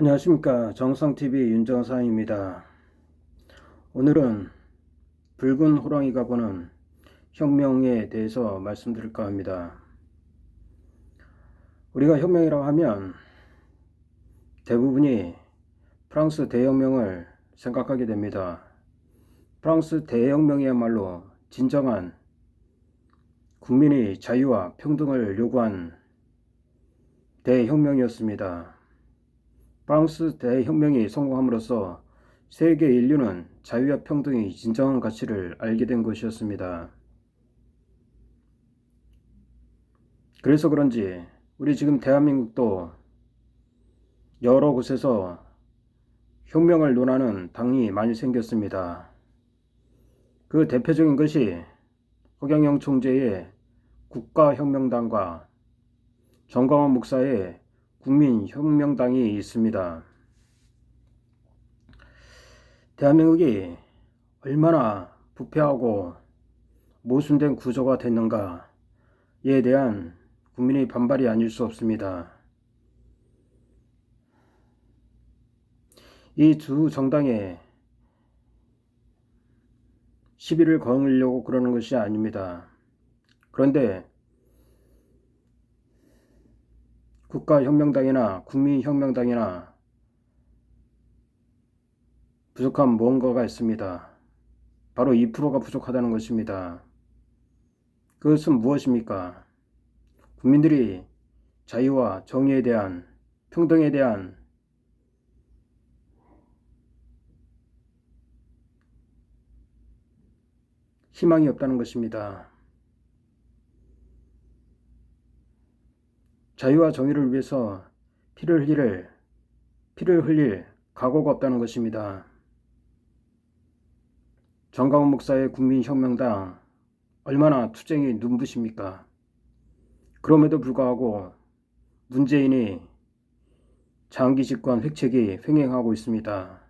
안녕하십니까. 정상TV 윤정상입니다. 오늘은 붉은 호랑이가 보는 혁명에 대해서 말씀드릴까 합니다. 우리가 혁명이라고 하면 대부분이 프랑스 대혁명을 생각하게 됩니다. 프랑스 대혁명이야말로 진정한 국민의 자유와 평등을 요구한 대혁명이었습니다. 프랑스 대혁명이 성공함으로써 세계 인류는 자유와 평등의 진정한 가치를 알게 된 것이었습니다. 그래서 그런지 우리 지금 대한민국도 여러 곳에서 혁명을 논하는 당이 많이 생겼습니다. 그 대표적인 것이 허경영 총재의 국가혁명당과 정광훈 목사의 국민혁명당이 있습니다. 대한민국이 얼마나 부패하고 모순된 구조가 됐는가에 대한 국민의 반발이 아닐 수 없습니다. 이 두 정당에 시비를 걸으려고 그러는 것이 아닙니다. 그런데 국가혁명당이나 국민혁명당이나 부족한 무언가가 있습니다. 바로 2%가 부족하다는 것입니다. 그것은 무엇입니까? 국민들이 자유와 정의에 대한, 평등에 대한 희망이 없다는 것입니다. 자유와 정의를 위해서 피를 흘릴 각오가 없다는 것입니다. 정광훈 목사의 국민혁명당 얼마나 투쟁이 눈부십니까? 그럼에도 불구하고 문재인이 장기 집권 획책이 횡행하고 있습니다.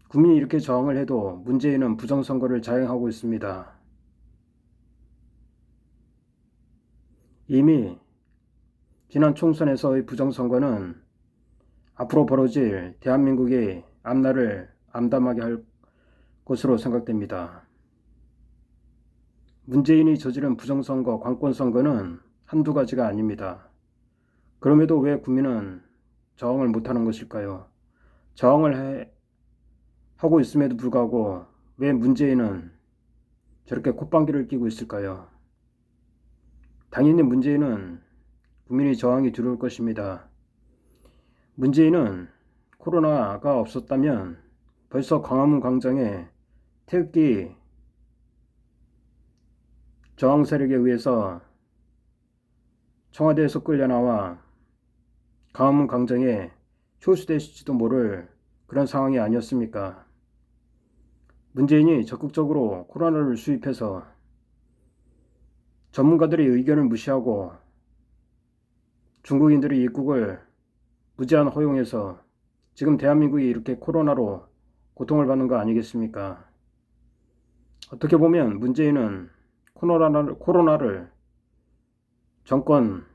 국민이 이렇게 저항을 해도 문재인은 부정선거를 자행하고 있습니다. 이미 지난 총선에서의 부정선거는 앞으로 벌어질 대한민국의 앞날을 암담하게 할 것으로 생각됩니다. 문재인이 저지른 부정선거, 관권선거는 한두 가지가 아닙니다. 그럼에도 왜 국민은 저항을 못하는 것일까요? 저항을 하고 있음에도 불구하고 왜 문재인은 저렇게 콧방귀를 뀌고 있을까요? 당연히 문재인은 국민의 저항이 두려울 것입니다. 문재인은 코로나가 없었다면 벌써 광화문 광장에 태극기 저항 세력에 의해서 청와대에서 끌려나와 광화문 광장에 초수되실지도 모를 그런 상황이 아니었습니까? 문재인이 적극적으로 코로나를 수입해서 전문가들의 의견을 무시하고 중국인들의 입국을 무제한 허용해서 지금 대한민국이 이렇게 코로나로 고통을 받는 거 아니겠습니까? 어떻게 보면 문재인은 코로나를 정권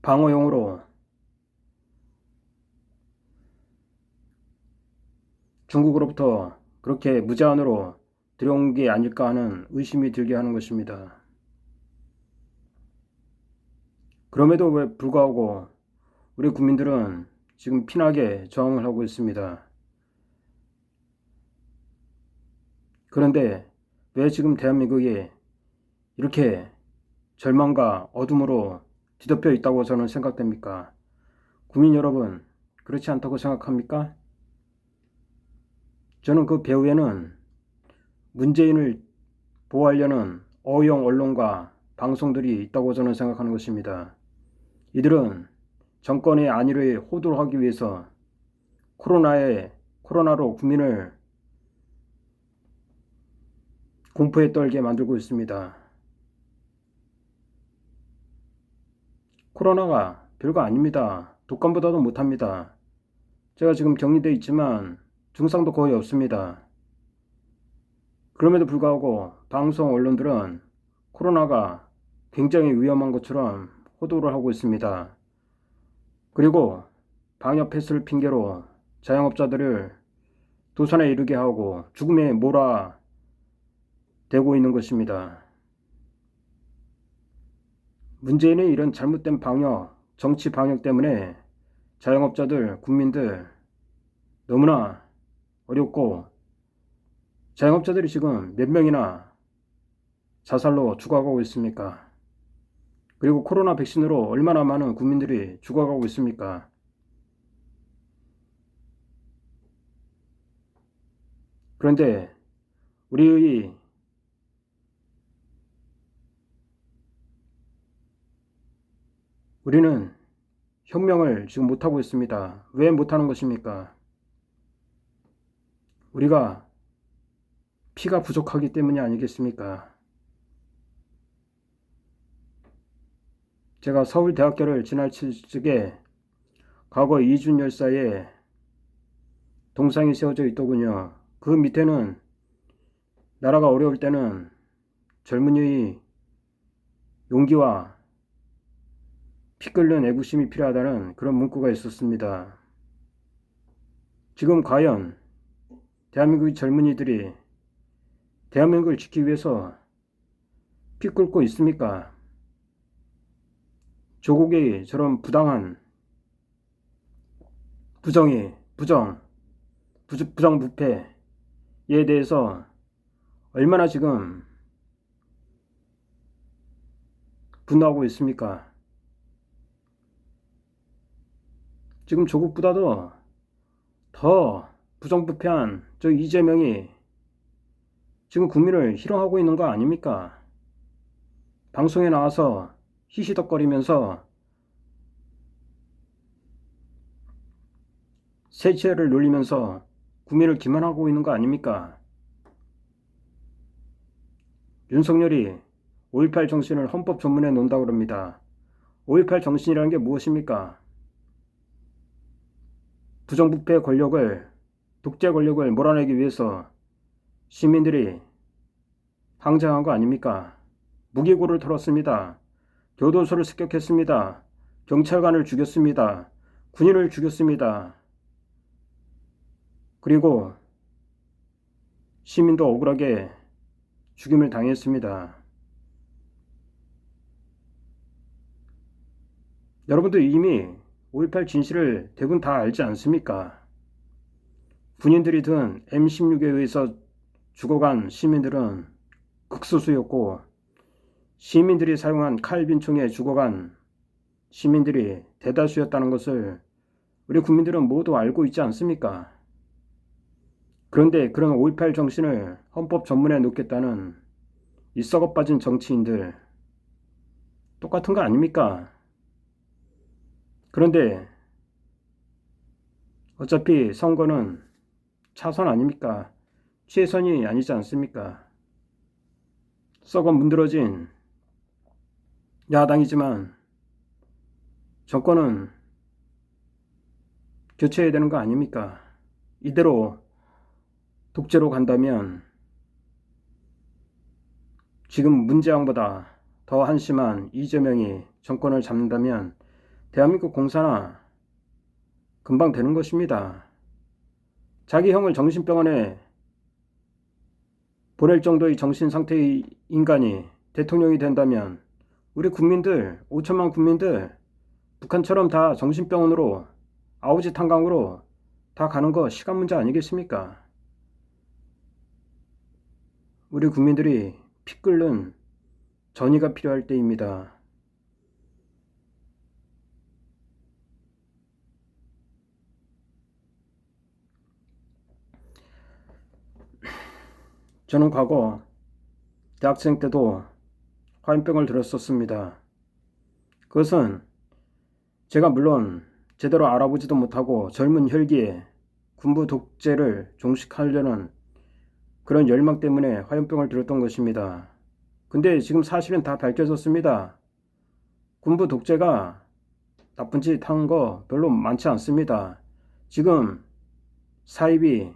방어용으로 중국으로부터 그렇게 무제한으로 들여온 게 아닐까 하는 의심이 들게 하는 것입니다. 그럼에도 불구하고 우리 국민들은 지금 피나게 저항을 하고 있습니다. 그런데 왜 지금 대한민국이 이렇게 절망과 어둠으로 뒤덮여 있다고 저는 생각됩니까? 국민 여러분, 그렇지 않다고 생각합니까? 저는 그 배후에는 문재인을 보호하려는 어용 언론과 방송들이 있다고 저는 생각하는 것입니다. 이들은 정권의 안위를 호도를 하기 위해서 코로나로 국민을 공포에 떨게 만들고 있습니다. 코로나가 별거 아닙니다. 독감보다도 못합니다. 제가 지금 격리되어 있지만 증상도 거의 없습니다. 그럼에도 불구하고 방송 언론들은 코로나가 굉장히 위험한 것처럼 호도를 하고 있습니다. 그리고 방역 패스를 핑계로 자영업자들을 도산에 이르게 하고 죽음에 몰아대고 있는 것입니다. 문재인의 이런 잘못된 방역, 정치 방역 때문에 자영업자들, 국민들 너무나 어렵고 자영업자들이 지금 몇 명이나 자살로 죽어가고 있습니까? 그리고 코로나 백신으로 얼마나 많은 국민들이 죽어가고 있습니까? 그런데 우리는 혁명을 지금 못하고 있습니다. 왜 못하는 것입니까? 우리가 피가 부족하기 때문이 아니겠습니까? 제가 서울대학교를 지나칠 적에 과거 이준 열사의 동상이 세워져 있더군요. 그 밑에는 나라가 어려울 때는 젊은이의 용기와 피 끓는 애국심이 필요하다는 그런 문구가 있었습니다. 지금 과연 대한민국의 젊은이들이 대한민국을 지키기 위해서 피 끓고 있습니까? 조국의 저런 부당한 부정부패에 대해서 얼마나 지금 분노하고 있습니까? 지금 조국보다도 더 부정부패한 저 이재명이 지금 국민을 희롱하고 있는 거 아닙니까? 방송에 나와서 히히덕거리면서 새치를 놀리면서 국민을 기만하고 있는 거 아닙니까? 윤석열이 5.18 정신을 헌법 전문에 놓는다고 그럽니다. 5.18 정신이라는 게 무엇입니까? 부정부패 권력을, 독재 권력을 몰아내기 위해서 시민들이 항쟁한 거 아닙니까? 무기고를 털었습니다. 교도소를 습격했습니다. 경찰관을 죽였습니다. 군인을 죽였습니다. 그리고 시민도 억울하게 죽임을 당했습니다. 여러분도 이미 5.18 진실을 대부분 다 알지 않습니까? 군인들이 든 M16에 의해서 죽어간 시민들은 극소수였고 시민들이 사용한 칼빈총에 죽어간 시민들이 대다수였다는 것을 우리 국민들은 모두 알고 있지 않습니까? 그런데 그런 5.18 정신을 헌법 전문에 놓겠다는 이 썩어 빠진 정치인들 똑같은 거 아닙니까? 그런데 어차피 선거는 차선 아닙니까? 최선이 아니지 않습니까? 썩어 문드러진 야당이지만 정권은 교체해야 되는 거 아닙니까? 이대로 독재로 간다면 지금 문재왕보다 더 한심한 이재명이 정권을 잡는다면 대한민국 공사나 금방 되는 것입니다. 자기 형을 정신병원에 보낼 정도의 정신 상태의 인간이 대통령이 된다면 우리 국민들, 5천만 국민들 북한처럼 다 정신병원으로 아우지 탄광으로 다 가는 거 시간 문제 아니겠습니까? 우리 국민들이 피 끓는 전의가 필요할 때입니다. 저는 과거 대학생 때도 화염병을 들었었습니다. 그것은 제가 물론 제대로 알아보지도 못하고 젊은 혈기에 군부 독재를 종식하려는 그런 열망 때문에 화염병을 들었던 것입니다. 근데 지금 사실은 다 밝혀졌습니다. 군부 독재가 나쁜 짓 한 거 별로 많지 않습니다. 지금 사이비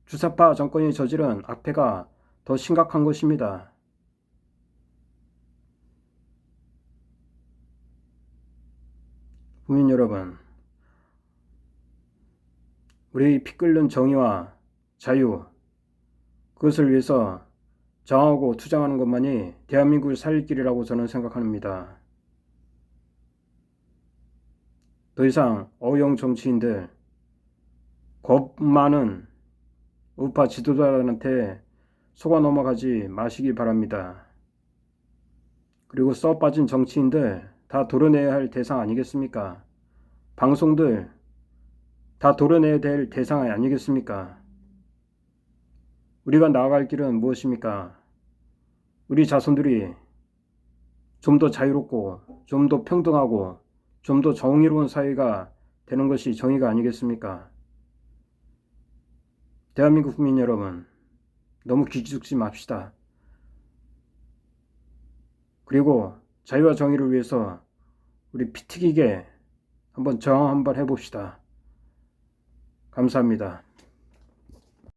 주사파 정권이 저지른 악패가 더 심각한 것입니다. 국민 여러분, 우리 피 끓는 정의와 자유, 그것을 위해서 저항하고 투쟁하는 것만이 대한민국을 살릴 길이라고 저는 생각합니다. 더 이상 어용 정치인들, 겁 많은 우파 지도자들한테 속아 넘어가지 마시기 바랍니다. 그리고 써 빠진 정치인들 다 도려내야 할 대상 아니겠습니까? 방송들 다 도려내야 될 대상 아니겠습니까? 우리가 나아갈 길은 무엇입니까? 우리 자손들이 좀 더 자유롭고 좀 더 평등하고 좀 더 정의로운 사회가 되는 것이 정의가 아니겠습니까? 대한민국 국민 여러분, 너무 기죽지 맙시다. 그리고 자유와 정의를 위해서 우리 피 튀기게 한번 저항 한번 해봅시다. 감사합니다.